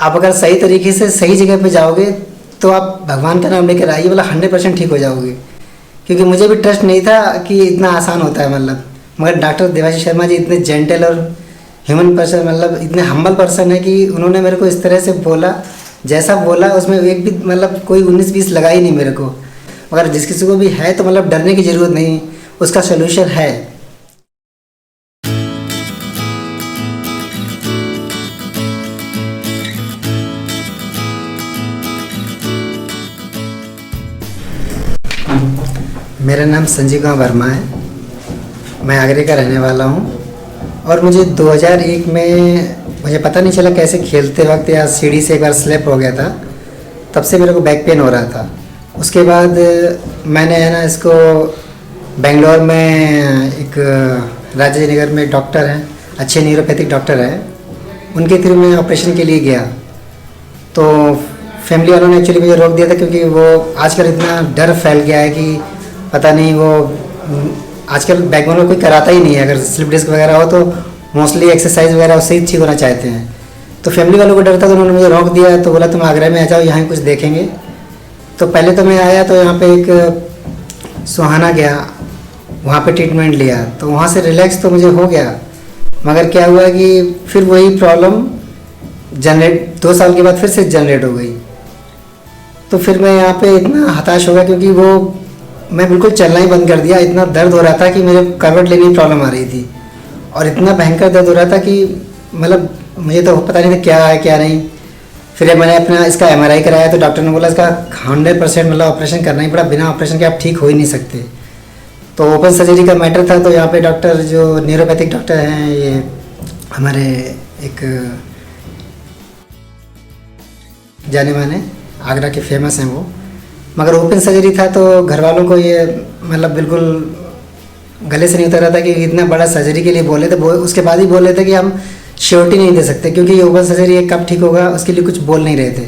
आप अगर सही तरीके से सही जगह पे जाओगे तो आप भगवान का नाम लेकर आइए, मतलब 100% ठीक हो जाओगे। क्योंकि मुझे भी ट्रस्ट नहीं था कि इतना आसान होता है मतलब, मगर डॉक्टर देवाशीष शर्मा जी इतने जेंटल और ह्यूमन पर्सन, मतलब इतने हम्बल पर्सन है कि उन्होंने मेरे को इस तरह से बोला, जैसा बोला उसमें एक भी मतलब कोई 19-20 लगा ही नहीं मेरे को। अगर जिस किसी को भी है तो मतलब डरने की ज़रूरत नहीं, उसका सोल्यूशन है। मेरा नाम संजीव कुमार वर्मा है, मैं आगरे का रहने वाला हूँ। और मुझे 2001 में मुझे पता नहीं चला कैसे खेलते वक्त या सीढ़ी से एक बार स्लिप हो गया था, तब से मेरे को बैक पेन हो रहा था। उसके बाद मैंने है ना इसको बेंगलोर में एक राजेंद्र नगर में डॉक्टर हैं, अच्छे न्यूरोपैथिक डॉक्टर हैं, उनके थ्रू मैं ऑपरेशन के लिए गया। तो फैमिली वालों ने एक्चुअली मुझे रोक दिया था क्योंकि वो आजकल इतना डर फैल गया है कि पता नहीं, वो आजकल बैकबोन में कोई कराता ही नहीं है। अगर स्लिप डिस्क वगैरह हो तो मोस्टली एक्सरसाइज वगैरह उससे ही ठीक होना चाहते हैं। तो फैमिली वालों को डर था तो उन्होंने मुझे रोक दिया। तो बोला तुम आगरा में आ जाओ, यहाँ कुछ देखेंगे। तो पहले तो मैं आया तो यहाँ पे एक सुहाना गया, वहाँ पे ट्रीटमेंट लिया तो वहाँ से रिलैक्स तो मुझे हो गया, मगर क्या हुआ कि फिर वही प्रॉब्लम जनरेट 2 साल के बाद फिर से जनरेट हो गई। तो फिर मैं यहाँ पे इतना हताश हो गया क्योंकि वो मैं बिल्कुल चलना ही बंद कर दिया। इतना दर्द हो रहा था कि मेरे करवट लेने में प्रॉब्लम आ रही थी और इतना भयंकर दर्द हो रहा था कि मतलब मुझे तो पता नहीं था क्या है क्या नहीं। फिर मैंने अपना इसका MRI कराया तो डॉक्टर ने बोला इसका 100% मतलब ऑपरेशन करना ही पड़ा, बिना ऑपरेशन के आप ठीक हो ही नहीं सकते। तो ओपन सर्जरी का मैटर था। तो यहाँ पे डॉक्टर जो न्यूरोपैथिक डॉक्टर हैं, ये हमारे एक जाने माने आगरा के फेमस हैं वो, मगर ओपन सर्जरी था तो घर वालों को ये मतलब बिल्कुल गले से नहीं उतर रहा था कि इतना बड़ा सर्जरी के लिए बोले थे। उसके बाद ही बोल रहे थे कि हम श्योरिटी नहीं दे सकते क्योंकि ये ओपन सर्जरी है, कब ठीक होगा उसके लिए कुछ बोल नहीं रहे थे।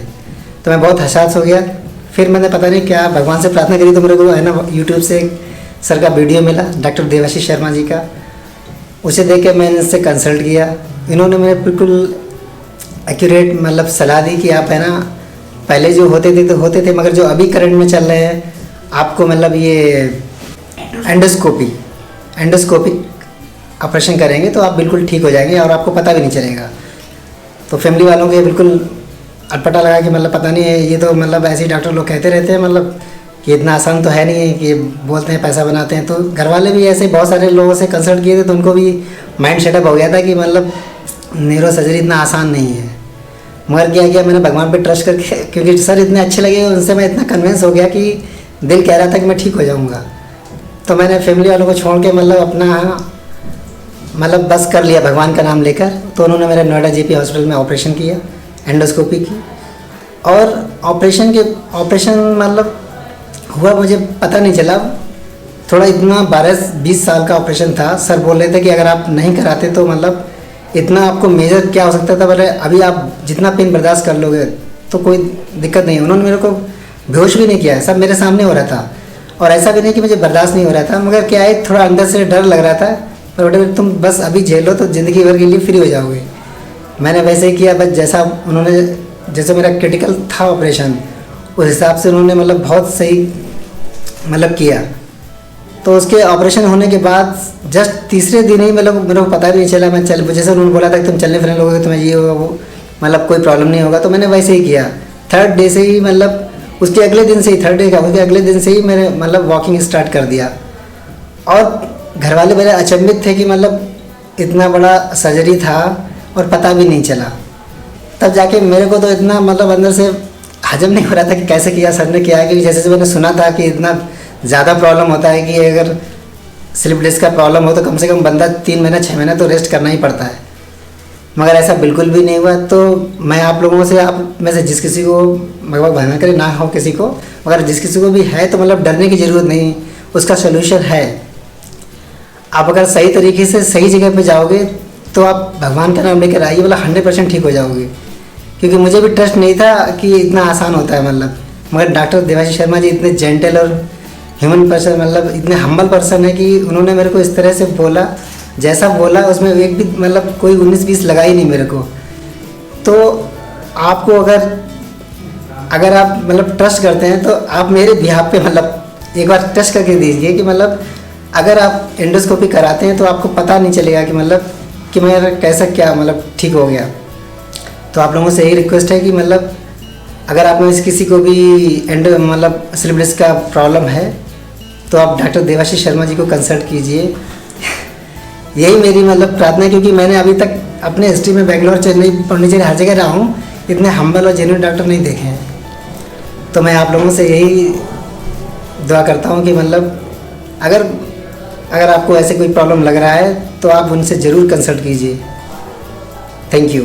तो मैं बहुत हताश हो गया। फिर मैंने पता नहीं क्या भगवान से प्रार्थना करी तो मेरे को है ना यूट्यूब से एक सर का वीडियो मिला डॉक्टर देवाशीष शर्मा जी का, उसे देख के मैंने इनसे कंसल्ट किया। इन्होंने मुझे बिल्कुल एक्यूरेट मतलब सलाह दी कि आप है ना पहले जो होते थे तो होते थे, मगर जो अभी करंट में चल रहे हैं आपको मतलब ये एंडोस्कोपिक ऑपरेशन करेंगे तो आप बिल्कुल ठीक हो जाएंगे और आपको पता भी नहीं चलेगा। तो फैमिली वालों को ये बिल्कुल अटपटा लगा कि मतलब पता नहीं है, ये तो मतलब ऐसे ही डॉक्टर लोग कहते रहते हैं मतलब कि इतना आसान तो है नहीं है कि बोलते हैं पैसा बनाते हैं। तो घर वाले भी ऐसे बहुत सारे लोगों से कंसल्ट किए थे तो उनको भी माइंड सेटअप हो गया था कि मतलब न्यूरो सर्जरी इतना आसान नहीं है। मगर क्या किया मैंने भगवान पे ट्रस्ट करके, क्योंकि सर इतने अच्छे लगे उनसे मैं इतना कन्विंस हो गया कि दिल कह रहा था कि मैं ठीक हो जाऊंगा। तो मैंने फैमिली वालों को छोड़ के मतलब अपना मतलब बस कर लिया भगवान का नाम लेकर। तो उन्होंने मेरा नोएडा JP हॉस्पिटल में ऑपरेशन किया, एंडोस्कोपी की। और ऑपरेशन मतलब हुआ मुझे पता नहीं चला, थोड़ा इतना 12-20 साल का ऑपरेशन था। सर बोल रहे थे कि अगर आप नहीं कराते तो मतलब इतना आपको मेजर क्या हो सकता था, बोले अभी आप जितना पेन बर्दाश्त कर लोगे तो कोई दिक्कत नहीं है। उन्होंने मेरे को बेहोश भी नहीं किया, सब मेरे सामने हो रहा था। और ऐसा भी नहीं कि मुझे बर्दाश्त नहीं हो रहा था, मगर क्या है थोड़ा अंदर से डर लग रहा था। पर बेटे तुम बस अभी झेलो तो ज़िंदगी भर के लिए फ्री हो जाओगे। मैंने वैसे ही किया, बस जैसे मेरा क्रिटिकल था ऑपरेशन उस हिसाब से उन्होंने मतलब बहुत सही मतलब किया। तो उसके ऑपरेशन होने के बाद जस्ट तीसरे दिन ही मतलब मेरे को पता भी नहीं चला, मैं जैसे उन्होंने बोला था कि तुम चलने फिरने लोगे तुम्हें ये होगा वो मतलब कोई प्रॉब्लम नहीं होगा, तो मैंने वैसे ही किया। 3rd डे से ही मतलब उसके अगले दिन से ही 3rd डे का उसके अगले दिन से ही मैंने मतलब वॉकिंग स्टार्ट कर दिया। और घर वाले मेरे अचंभित थे कि मतलब इतना बड़ा सर्जरी था और पता भी नहीं चला। तब जाके मेरे को तो इतना मतलब अंदर से हजम नहीं हो रहा था कि कैसे किया सर ने, किया कि जैसे मैंने सुना था कि इतना ज़्यादा प्रॉब्लम होता है कि अगर स्लिप डिस्क का प्रॉब्लम हो तो कम से कम बंदा 3 महीना 6 महीना तो रेस्ट करना ही पड़ता है, मगर ऐसा बिल्कुल भी नहीं हुआ। तो मैं आप लोगों से, आप में से जिस किसी को भगवान करे ना हो किसी को, मगर जिस किसी को भी है तो मतलब डरने की ज़रूरत नहीं, उसका सोल्यूशन है। आप अगर सही तरीके से सही जगह पे जाओगे तो आप भगवान का नाम लेकर आइए, मतलब 100% ठीक हो जाओगे। क्योंकि मुझे भी ट्रस्ट नहीं था कि इतना आसान होता है मतलब, मगर डॉक्टर देवाशीष शर्मा जी इतने जेंटल और ह्यूमन पर्सन, मतलब इतने हम्बल पर्सन है कि उन्होंने मेरे को इस तरह से बोला, जैसा बोला उसमें एक भी मतलब कोई 19-20 लगा ही नहीं मेरे को। तो आपको अगर अगर आप मतलब ट्रस्ट करते हैं तो आप मेरे बिहाफ पे मतलब एक बार टेस्ट करके दीजिए कि मतलब अगर आप एंडोस्कोपी कराते हैं तो आपको पता नहीं चलेगा कि मतलब कि मेरा कैसा क्या मतलब ठीक हो गया। तो आप लोगों से यही रिक्वेस्ट है कि मतलब अगर आप में से किसी को भी एंडो मतलब स्लिप डिस्क का प्रॉब्लम है तो आप डॉक्टर देवाशीष शर्मा जी को कंसल्ट कीजिए। यही मेरी मतलब प्रार्थना है, क्योंकि मैंने अभी तक अपने हिस्ट्री में बेंगलोर, चेन्नई, पांडिचेरी हर जगह रहा हूँ, इतने हम्बल और जेन्युइन डॉक्टर नहीं देखे हैं। तो मैं आप लोगों से यही दुआ करता हूँ कि मतलब अगर आपको ऐसे कोई प्रॉब्लम लग रहा है तो आप उनसे ज़रूर कंसल्ट कीजिए। Thank you.